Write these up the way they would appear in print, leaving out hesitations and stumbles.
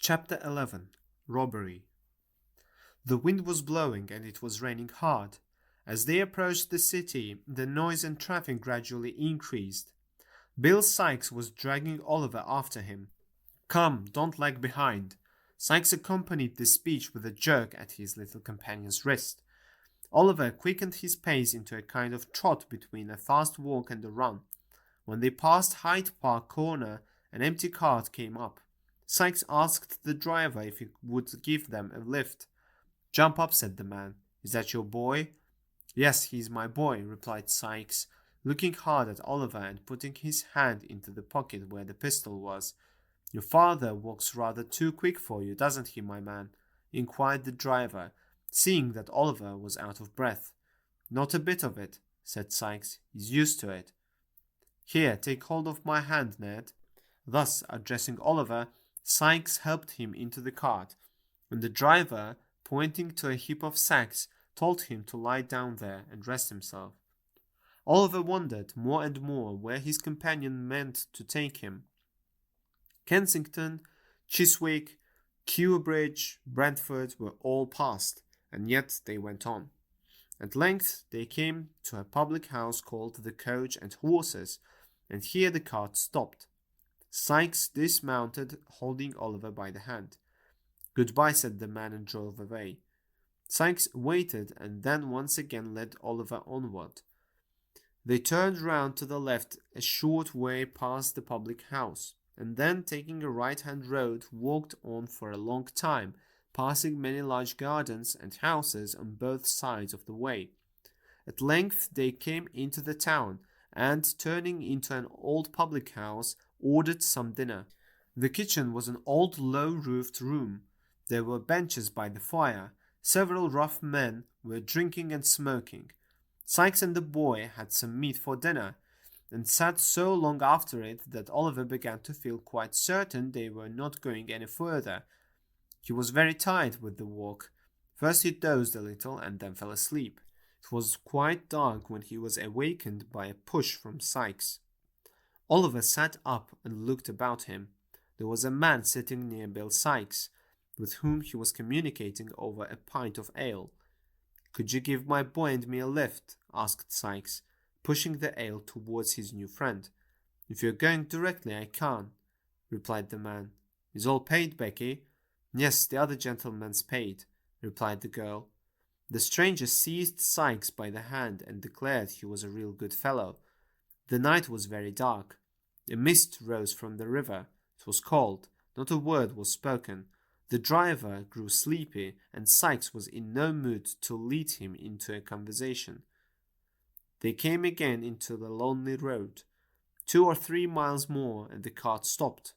Chapter 11. Robbery. The wind was blowing and it was raining hard. As they approached the city, the noise and traffic gradually increased. Bill Sikes was dragging Oliver after him. "Come, don't lag behind." Sikes accompanied the speech with a jerk at his little companion's wrist. Oliver quickened his pace into a kind of trot between a fast walk and a run. When they passed Hyde Park Corner, an empty cart came up. Sikes asked the driver if he would give them a lift. "Jump up," said the man. "Is that your boy?" "Yes, he's my boy," replied Sikes, looking hard at Oliver and putting his hand into the pocket where the pistol was. "Your father walks rather too quick for you, doesn't he, my man?" inquired the driver, seeing that Oliver was out of breath. "Not a bit of it," said Sikes. "He's used to it." "Here, take hold of my hand, Ned." Thus, addressing Oliver, Sikes helped him into the cart, and the driver, pointing to a heap of sacks, told him to lie down there and rest himself. Oliver wondered more and more where his companion meant to take him. Kensington, Chiswick, Kew Bridge, Brentford were all passed, and yet they went on. At length they came to a public house called the Coach and Horses, and here the cart stopped. Sikes dismounted, holding Oliver by the hand. "Goodbye," said the man, and drove away. Sikes waited and then once again led Oliver onward. They turned round to the left a short way past the public house, and then, taking a right-hand road, walked on for a long time, passing many large gardens and houses on both sides of the way. At length they came into the town, and, turning into an old public house, ordered some dinner. The kitchen was an old low-roofed room. There were benches by the fire. Several rough men were drinking and smoking. Sikes and the boy had some meat for dinner, and sat so long after it that Oliver began to feel quite certain they were not going any further. He was very tired with the walk. First he dozed a little and then fell asleep. It was quite dark when he was awakened by a push from Sikes. Oliver sat up and looked about him. There was a man sitting near Bill Sikes, with whom he was communicating over a pint of ale. "Could you give my boy and me a lift?" asked Sikes, pushing the ale towards his new friend. "If you're going directly, I can," replied the man. "Is all paid, Becky?" "Yes, the other gentleman's paid," replied the girl. The stranger seized Sikes by the hand and declared he was a real good fellow. The night was very dark. A mist rose from the river. It was cold. Not a word was spoken. The driver grew sleepy, and Sikes was in no mood to lead him into a conversation. They came again into the lonely road. 2 or 3 miles more, and the cart stopped.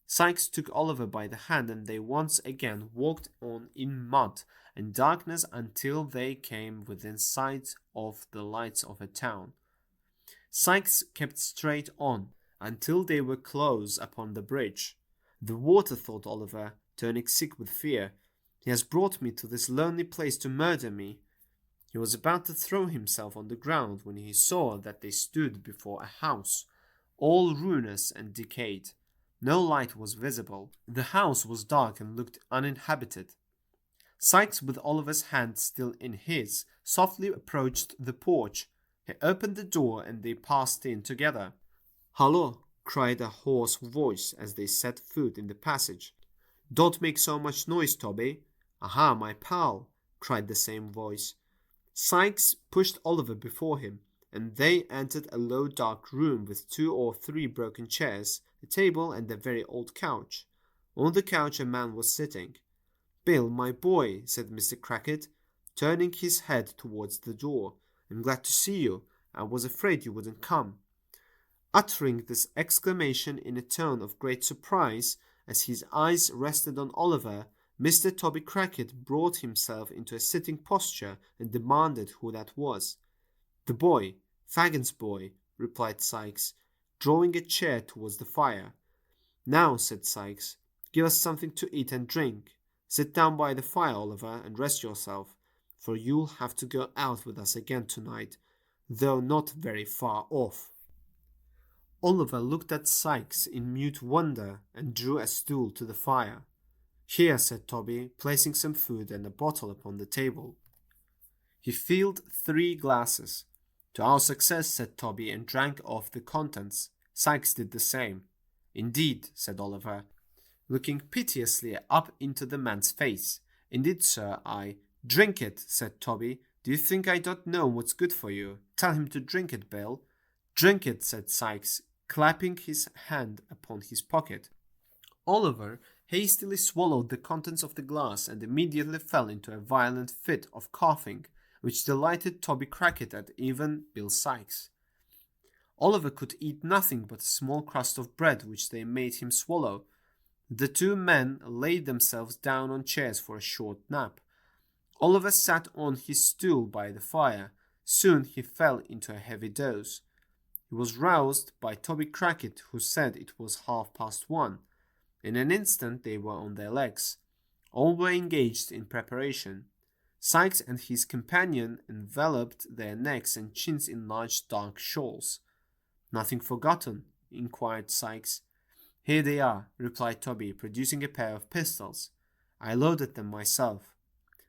Sikes took Oliver by the hand, and they once again walked on in mud and darkness until they came within sight of the lights of a town. Sikes kept straight on until they were close upon the bridge. "The water," thought Oliver, turning sick with fear. "He has brought me to this lonely place to murder me." He was about to throw himself on the ground when he saw that they stood before a house, all ruinous and decayed. No light was visible. The house was dark and looked uninhabited. Sikes, with Oliver's hand still in his, softly approached the porch. He opened the door and they passed in together. "Hallo!" cried a hoarse voice as they set foot in the passage. "Don't make so much noise, Toby." "Aha, my pal!" cried the same voice. Sikes pushed Oliver before him, and they entered a low dark room with 2 or 3 broken chairs, a table, and a very old couch. On the couch a man was sitting. "Bill, my boy," said Mr. Crackit, turning his head towards the door. "I'm glad to see you. I was afraid you wouldn't come." Uttering this exclamation in a tone of great surprise, as his eyes rested on Oliver, Mr. Toby Crackit brought himself into a sitting posture and demanded who that was. "The boy, Fagin's boy," replied Sikes, drawing a chair towards the fire. "Now," said Sikes, "give us something to eat and drink. Sit down by the fire, Oliver, and rest yourself, for you'll have to go out with us again tonight, though not very far off." Oliver looked at Sikes in mute wonder and drew a stool to the fire. Here, said Toby, placing some food and a bottle upon the table. He filled 3 glasses. To our success, said Toby, and drank off the contents. Sikes did the same. Indeed, said Oliver, looking piteously up into the man's face. Indeed, sir, I— Drink it, said Toby. Do you think I don't know what's good for you? Tell him to drink it, Bill. Drink it, said Sikes, clapping his hand upon his pocket. Oliver hastily swallowed the contents of the glass and immediately fell into a violent fit of coughing, which delighted Toby Crackit and even Bill Sikes. Oliver could eat nothing but a small crust of bread which they made him swallow. The 2 men laid themselves down on chairs for a short nap. Oliver sat on his stool by the fire. Soon he fell into a heavy doze. He was roused by Toby Crackit, who said it was 1:30. In an instant they were on their legs. All were engaged in preparation. Sikes and his companion enveloped their necks and chins in large dark shawls. Nothing forgotten? Inquired Sikes. Here they are, replied Toby, producing a pair of pistols. I loaded them myself.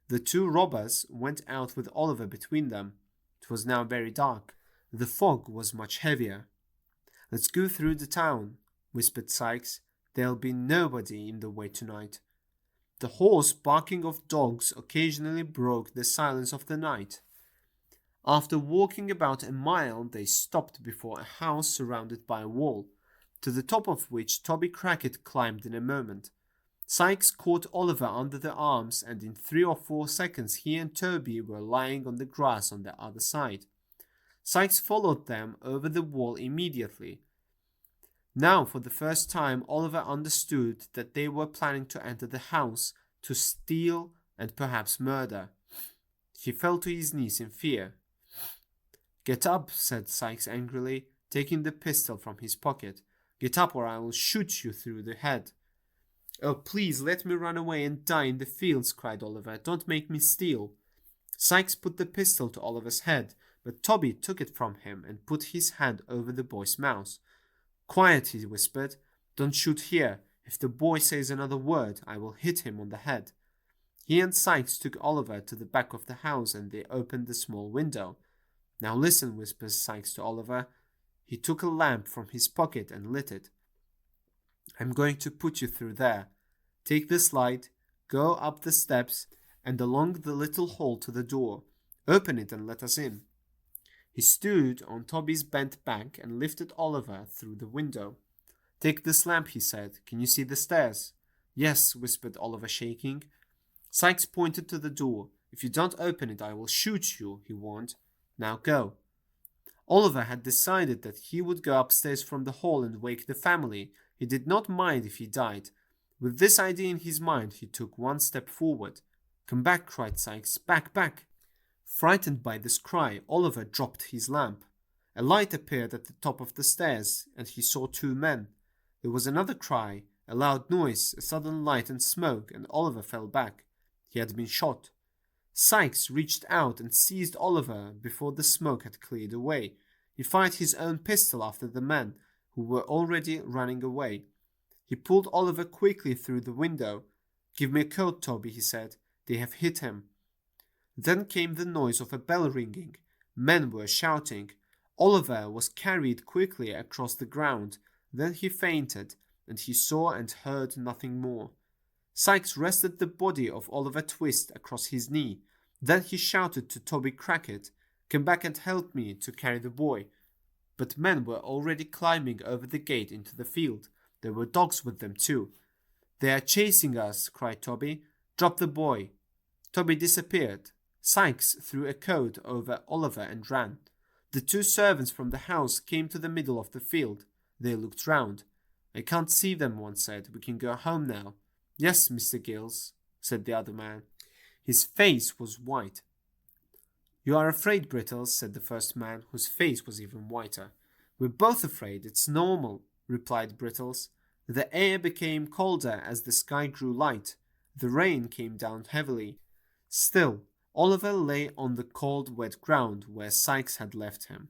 The 2 robbers went out with Oliver between them. It was now very dark. The fog was much heavier. Let's go through the town, whispered Sikes. There'll be nobody in the way tonight. The hoarse barking of dogs occasionally broke the silence of the night. After walking about a mile, they stopped before a house surrounded by a wall, to the top of which Toby Crackit climbed in a moment. Sikes caught Oliver under the arms, and in 3 or 4 seconds he and Toby were lying on the grass on the other side. Sikes followed them over the wall immediately. Now, for the first time, Oliver understood that they were planning to enter the house, to steal and perhaps murder. He fell to his knees in fear. Get up, said Sikes angrily, taking the pistol from his pocket. Get up or I will shoot you through the head. Oh, please, let me run away and die in the fields, cried Oliver. Don't make me steal. Sikes put the pistol to Oliver's head, but Toby took it from him and put his hand over the boy's mouth. Quiet, he whispered. Don't shoot here. If the boy says another word, I will hit him on the head. He and Sikes took Oliver to the back of the house and they opened the small window. Now listen, whispers Sikes to Oliver. He took a lamp from his pocket and lit it. I'm going to put you through there. Take this light, go up the steps and along the little hall to the door. Open it and let us in. He stood on Toby's bent back and lifted Oliver through the window. Take this lamp, he said. Can you see the stairs? Yes, whispered Oliver, shaking. Sikes pointed to the door. If you don't open it, I will shoot you, he warned. Now go. Oliver had decided that he would go upstairs from the hall and wake the family. He did not mind if he died. With this idea in his mind, he took 1 step forward. Come back, cried Sikes. Back, back. Frightened by this cry, Oliver dropped his lamp. A light appeared at the top of the stairs, and he saw 2 men. There was another cry, a loud noise, a sudden light and smoke, and Oliver fell back. He had been shot. Sikes reached out and seized Oliver before the smoke had cleared away. He fired his own pistol after the men, who were already running away. He pulled Oliver quickly through the window. Give me a coat, Toby, he said. They have hit him. Then came the noise of a bell ringing. Men were shouting. Oliver was carried quickly across the ground. Then he fainted, and he saw and heard nothing more. Sikes rested the body of Oliver Twist across his knee. Then he shouted to Toby Crackit, Come back and help me to carry the boy. But men were already climbing over the gate into the field. There were dogs with them too. They are chasing us, cried Toby. Drop the boy. Toby disappeared. Sikes threw a coat over Oliver and ran. The 2 servants from the house came to the middle of the field. They looked round. I can't see them, one said. We can go home now. Yes, Mr. Giles, said the other man. His face was white. You are afraid, Brittles, said the first man, whose face was even whiter. We're both afraid. It's normal, replied Brittles. The air became colder as the sky grew light. The rain came down heavily. Still, Oliver lay on the cold, wet ground where Sikes had left him.